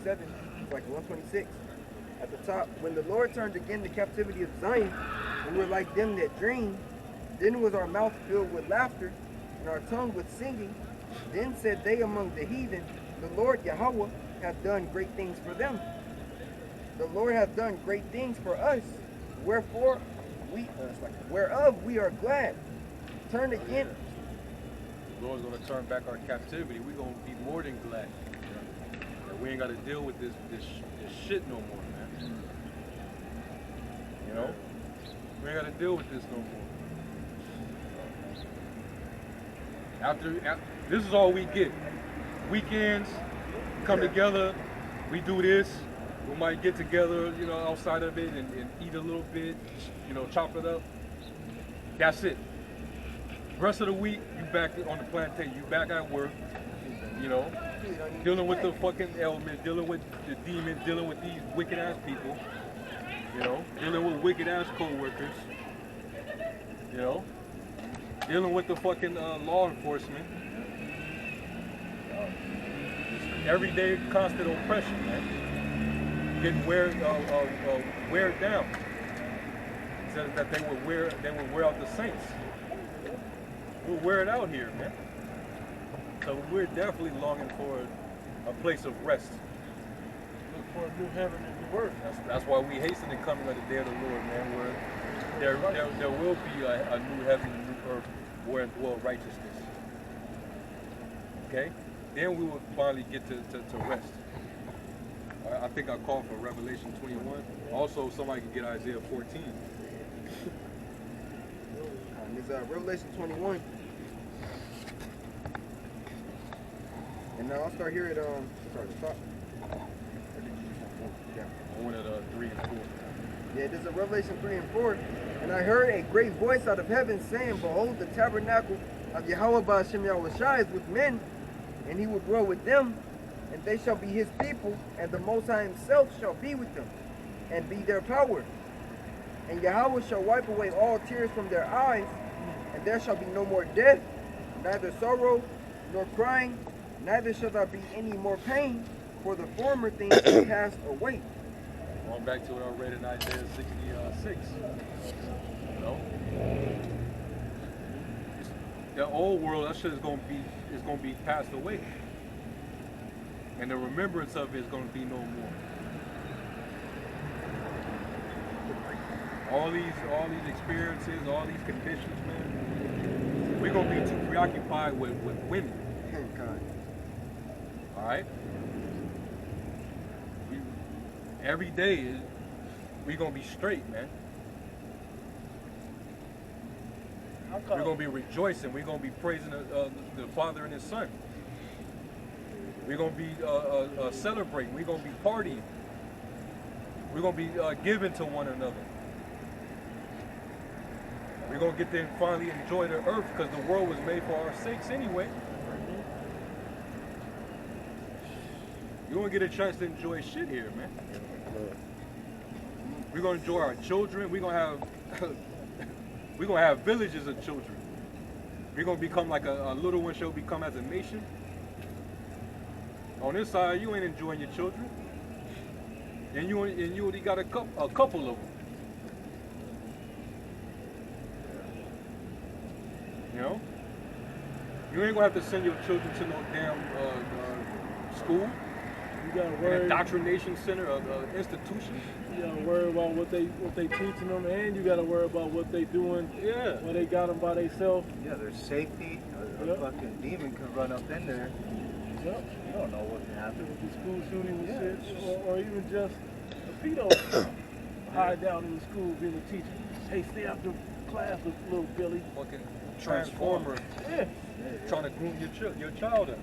127, it's like 126 at the top. When the Lord turned again the captivity of Zion, and we're like them that dream, then was our mouth filled with laughter, and our tongue with singing. Then said they among the heathen, the Lord Yahweh hath done great things for them. The Lord hath done great things for us. Wherefore whereof we are glad. Turn again. The Lord's gonna turn back our captivity. We're gonna be more than glad. And we ain't gotta deal with this shit no more, man. You know? We ain't gotta deal with this no more. After this is all we get. Weekends, come together, we do this. We might get together, you know, outside of it and eat a little bit, you know, chop it up. That's it. Rest of the week, you back on the plantation, you back at work, you know, dealing with the fucking element, dealing with the demons, dealing with these wicked ass people, you know, dealing with wicked ass co-workers, you know, dealing with the fucking law enforcement. Everyday constant oppression, man. Getting wear down. It says that they would wear out the saints. We'll wear it out here, man. So we're definitely longing for a place of rest. Look for a new heaven and new earth. That's why we hasten the coming of the day of the Lord, man. Where there will be a new heaven and new earth where dwell righteousness. Okay? Then we will finally get to rest. I think I called for Revelation 21. Also, somebody can get Isaiah 14. It's Revelation 21. And now I'll start here at the top. Yeah. I wanted 3 and 4. Yeah, this is a Revelation 3 and 4. And I heard a great voice out of heaven saying, Behold, the tabernacle of Yahweh Ba'ashem Yahushua is with men, and he will dwell with them, and they shall be his people, and the Most High himself shall be with them, and be their power. And Yahweh shall wipe away all tears from their eyes, and there shall be no more death, neither sorrow, nor crying, neither shall there be any more pain, for the former things are passed away. Going back to what I read in Isaiah 66. You know? The old world, that shit is gonna be passed away. And the remembrance of it is gonna be no more. All these experiences, all these conditions, man. We're gonna be too preoccupied with women. Alright? Every day we're gonna be straight, man. We're gonna be rejoicing. We're gonna be praising the Father and His Son. We're gonna be celebrating. We're gonna be partying. We're gonna be giving to one another. We're gonna get to finally enjoy the earth because the world was made for our sakes anyway. You don't get a chance to enjoy shit here, man. We're gonna enjoy our children. We're gonna have villages of children. We're gonna become like a little one shall become as a nation. On this side, you ain't enjoying your children, and you only got a couple of them. You know, you ain't gonna have to send your children to no damn school. You gotta worry. Indoctrination center, institution. You gotta worry about what they teaching them, and you gotta worry about what they doing. Yeah. When they got them by themselves. Yeah, there's safety. A fucking demon could run up in there. Yep. You don't know what can happen. With the school shootings and shit, or even just a pedo hide down in the school being a teacher. Hey, stay after class with little Billy. Fucking transformer. Yeah. Trying to groom your child up.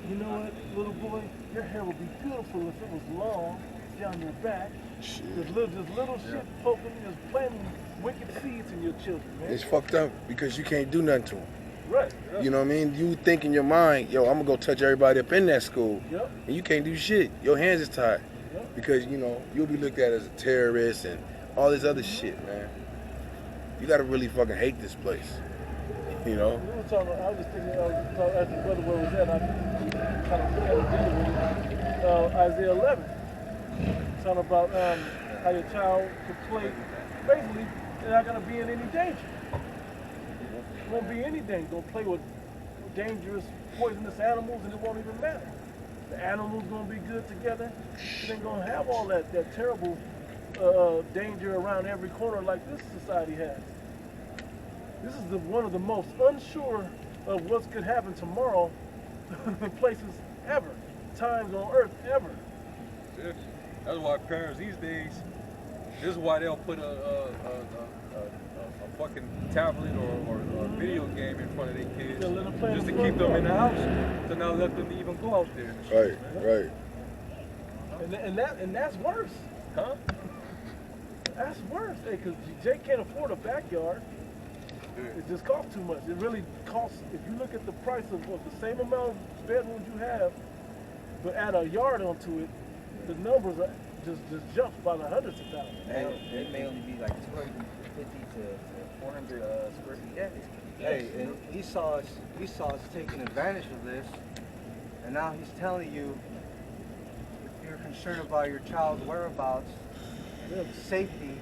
You know what, little boy? Your hair would be beautiful if it was long down your back. Just little shit poking, just planting wicked seeds in your children, man. It's fucked up because you can't do nothing to them. Right. You know what I mean? You think in your mind, yo, I'm gonna go touch everybody up in that school. Yep. And you can't do shit. Your hands is tied. Yep. Because, you know, you'll be looked at as a terrorist and all this other shit, man. You gotta really fucking hate this place. You know? We were talking, I was just thinking, as the brother where was at, I kind of had a deal with it. Isaiah 11. Talking about how your child could play. Basically, they're not going to be in any danger. Won't be any danger. Gonna play with dangerous, poisonous animals, and it won't even matter. The animals gonna be good together. It ain't gonna have all that terrible danger around every corner like this society has. This is one of the most unsure of what could happen tomorrow places ever, times on earth ever. That's why parents these days, this is why they'll put a fucking tablet or a video game in front of their kids just to keep them in the house, to not let them even go out there. Right. And that's worse. Huh? That's worse, because Jake can't afford a backyard. It just costs too much. It really costs, if you look at the price of the same amount of bedrooms you have, but add a yard onto it, the numbers are just jumps by the hundreds of thousands. It may only be like 250 to 400 square feet. Hey, and he saw us taking advantage of this, and now he's telling you if you're concerned about your child's whereabouts, safety.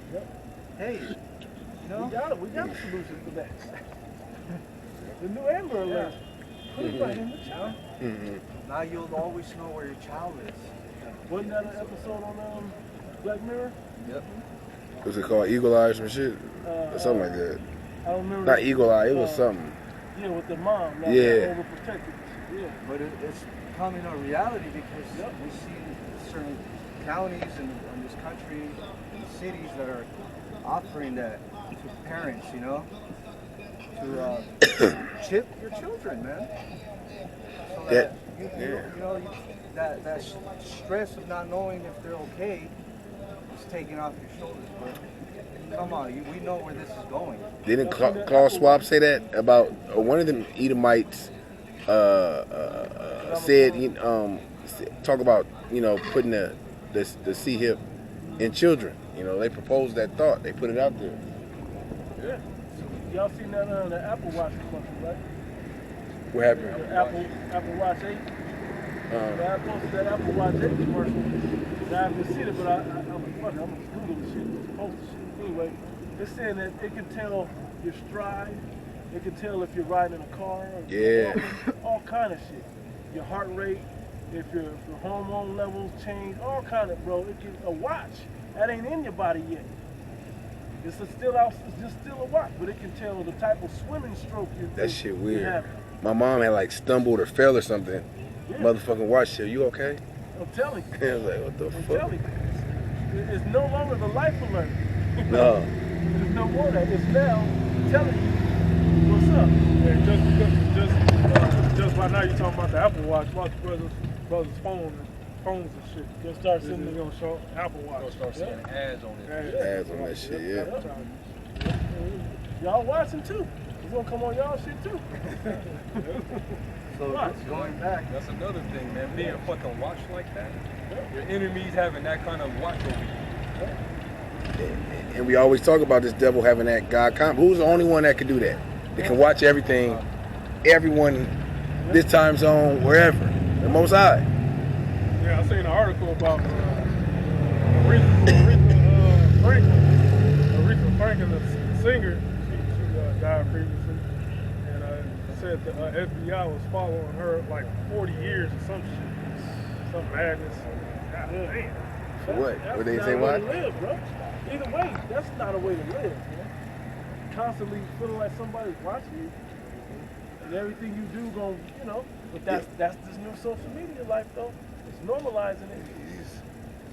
Hey, you know, we got a solution for that. The new Amber Alert. Put it right in the child. now you'll always know where your child is. Wasn't that an episode on Black Mirror? Yep. Was it called Eagle Eye or some shit? Or something like that. I don't remember. Not Eagle Eye, it was something. Yeah, with the mom. Like overprotected. Yeah. But it's becoming a reality because we see certain counties in this country and cities that are offering that to parents, you know, to chip your children, man. So that that stress of not knowing if they're okay is taken off your shoulders, bro. Come on, we know where this is going. Didn't Klaus Schwab say that about one of them Edomites said, talk about, putting the C-hip in children. They proposed that thought. They put it out there. Yeah. Y'all seen that on the Apple Watch commercial, right? What happened? The Apple Watch 8. I posted that Apple Watch 8 commercial. And I haven't seen it, but I'm like, fuck it, I'm gonna Google the shit, post the shit. Anyway, it's saying that it can tell your stride. It can tell if you're riding in a car. All kind of shit. Your heart rate, if your hormone levels change, all kind of, bro. It can a watch that ain't in your body yet. It's just still a watch, but it can tell the type of swimming stroke you're That shit weird. having. My mom had like stumbled or fell or something. Yeah. Motherfucking watch said, "You okay?" I'm telling you. I was like, "What the I'm fuck?" telling you. It's no longer the life alert. No. There's no more of that. It's now telling you what's up. And just by now you're talking about the Apple Watch. Watch brothers' phones and shit. Just start sending They're gonna show Apple You're Watch. gonna start seeing ads on it. Ads on that shit, yeah. Y'all watching too. It's gonna come on y'all shit too. So Watch. going back, That's another thing, man. Being fucking watched like that. Your enemies having that kind of watch over you. And we always talk about this devil having that God Who's the only one that can do that? That can watch everything, everyone, this time zone, wherever. The Most High. Yeah, I seen an article about Aretha Franklin, the singer. She died previously, and said the FBI was following her like 40 years or some shit, some madness. God damn. For what? That's Would they not say a way what? to live, bro. Either way, that's not a way to live, man. Constantly feeling like somebody's watching you, and everything you do but that's this new social media life though. It's normalizing it.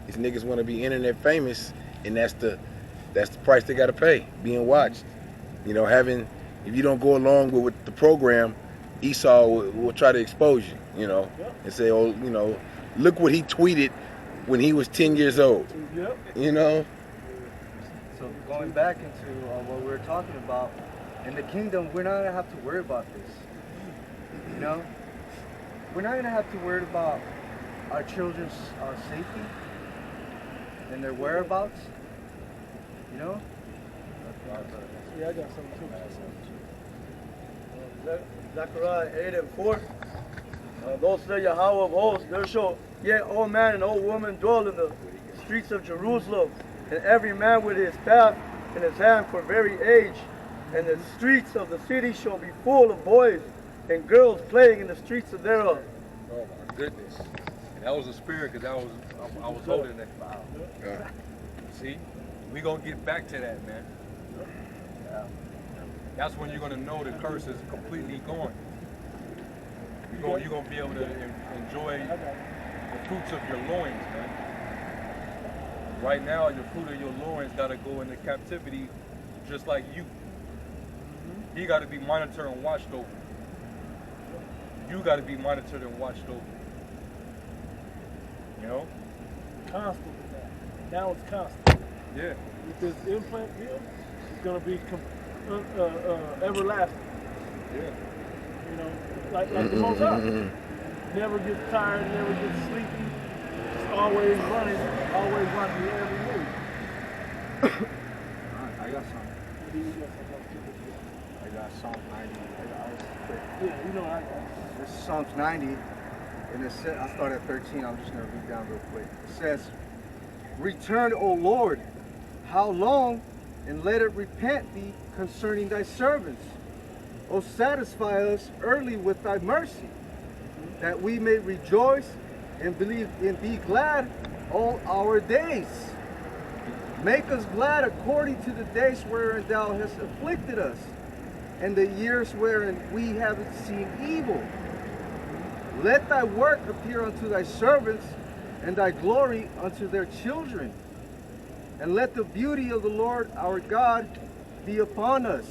These niggas want to be internet famous, and that's the price they got to pay. Being watched, if you don't go along with the program, Esau will try to expose you, and say, oh, look what he tweeted when he was 10 years old. Yep. so going back into what we were talking about, in the kingdom, we're not gonna have to worry about this. We're not gonna have to worry about our children's safety and their whereabouts. Yeah, I got something too. Zechariah 8:4. Thus said Yahweh of hosts, there shall yet old man and old woman dwell in the streets of Jerusalem, and every man with his staff in his hand for very age. And the streets of the city shall be full of boys and girls playing in the streets of thereof. Oh my goodness. And that was a spirit because I was holding that. See? We gonna get back to that, man. That's when you're gonna know the curse is completely gone. You're gonna be able to enjoy the fruits of your loins, man. Right now, the fruit of your loins gotta go into captivity, just like you. He gotta be monitored and watched over. You gotta be monitored and watched over. You know? Constant. Now it's constant. Yeah. With this implant here, it's gonna be everlasting. Yeah. You know, like the Most High. Never gets tired, never gets sleepy. Just always running, always watching every move. I got something. I got Psalm 90. Yeah, you know I got. This is Psalms 90, and it says, I start at 13. I'm just going to read down real quick. It says, "Return, O Lord, how long, and let it repent thee concerning thy servants. O satisfy us early with thy mercy, that we may rejoice and believe and be glad all our days. Make us glad according to the days wherein thou hast afflicted us, and the years wherein we haven't seen evil. Let thy work appear unto thy servants, and thy glory unto their children. And let the beauty of the Lord our God be upon us,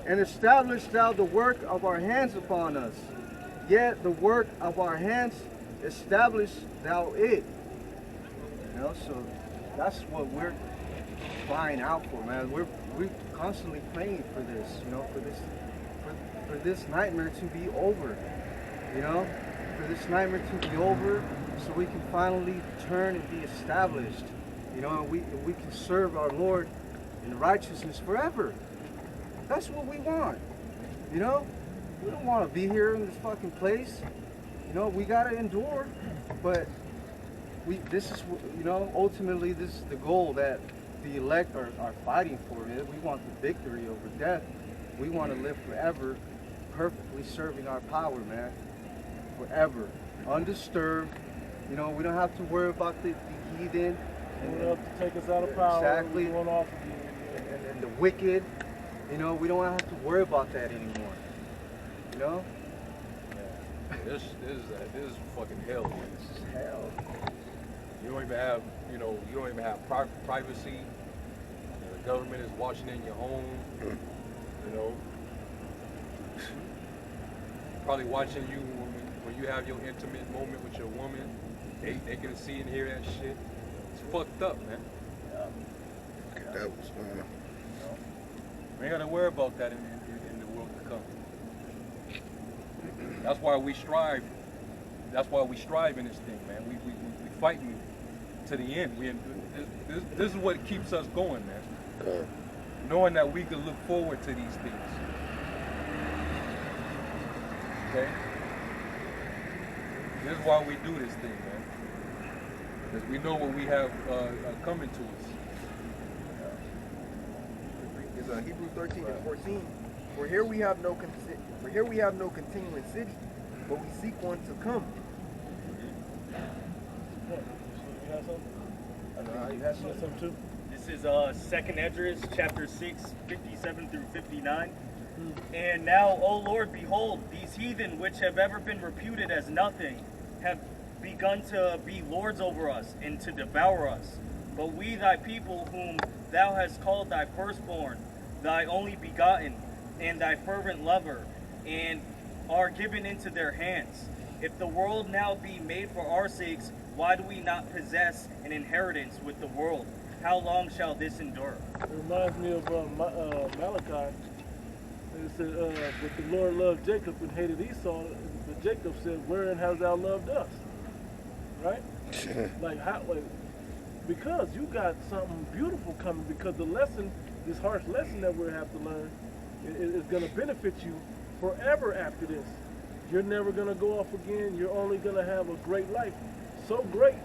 and establish thou the work of our hands upon us. Yet the work of our hands establish thou it." You know, so that's what we're crying out for, man. We're constantly praying for this, you know, for this nightmare to be over. You know, for this nightmare to be over, so we can finally turn and be established. You know, and we can serve our Lord in righteousness forever. That's what we want. You know, we don't want to be here in this fucking place. You know, we gotta endure, but this is, you know, ultimately this is the goal that the elect are fighting for. We want the victory over death. We want to live forever, perfectly serving our power, man. Forever, undisturbed. You know, we don't have to worry about the heathen. And up to take us out of power. Exactly. Going off again. And the wicked. You know, we don't have to worry about that anymore. You know? Yeah. This is fucking hell, man. This is hell. You don't even have, you don't even have privacy. The government is watching in your home. You know, probably watching you when you have your intimate moment with your woman. They can see and hear that shit. It's fucked up, man. That was fun. We ain't gotta worry about that in the world to come. That's why we strive. That's why we strive in this thing, man. We fighting to the end. This is what keeps us going, man. Knowing that we can look forward to these things. Okay? This is why we do this thing, man. Because we know what we have coming to us. It's Hebrews 13 and 14. For here we have no continuing city, but we seek one to come. You have something? I know you have You have something too? This is 2nd Esdras, chapter 6, 57 through 59. And now, O Lord, behold, these heathen which have ever been reputed as nothing have begun to be lords over us and to devour us. But we, thy people, whom thou hast called thy firstborn, thy only begotten, and thy fervent lover, and are given into their hands. If the world now be made for our sakes, why do we not possess an inheritance with the world? How long shall this endure? It reminds me of Malachi. It said, but the Lord loved Jacob and hated Esau. But Jacob said, wherein hast thou loved us? Right? Because you got something beautiful coming, because the lesson, this harsh lesson that we have to learn, is going to benefit you forever after this. You're never going to go off again. You're only going to have a great life. So great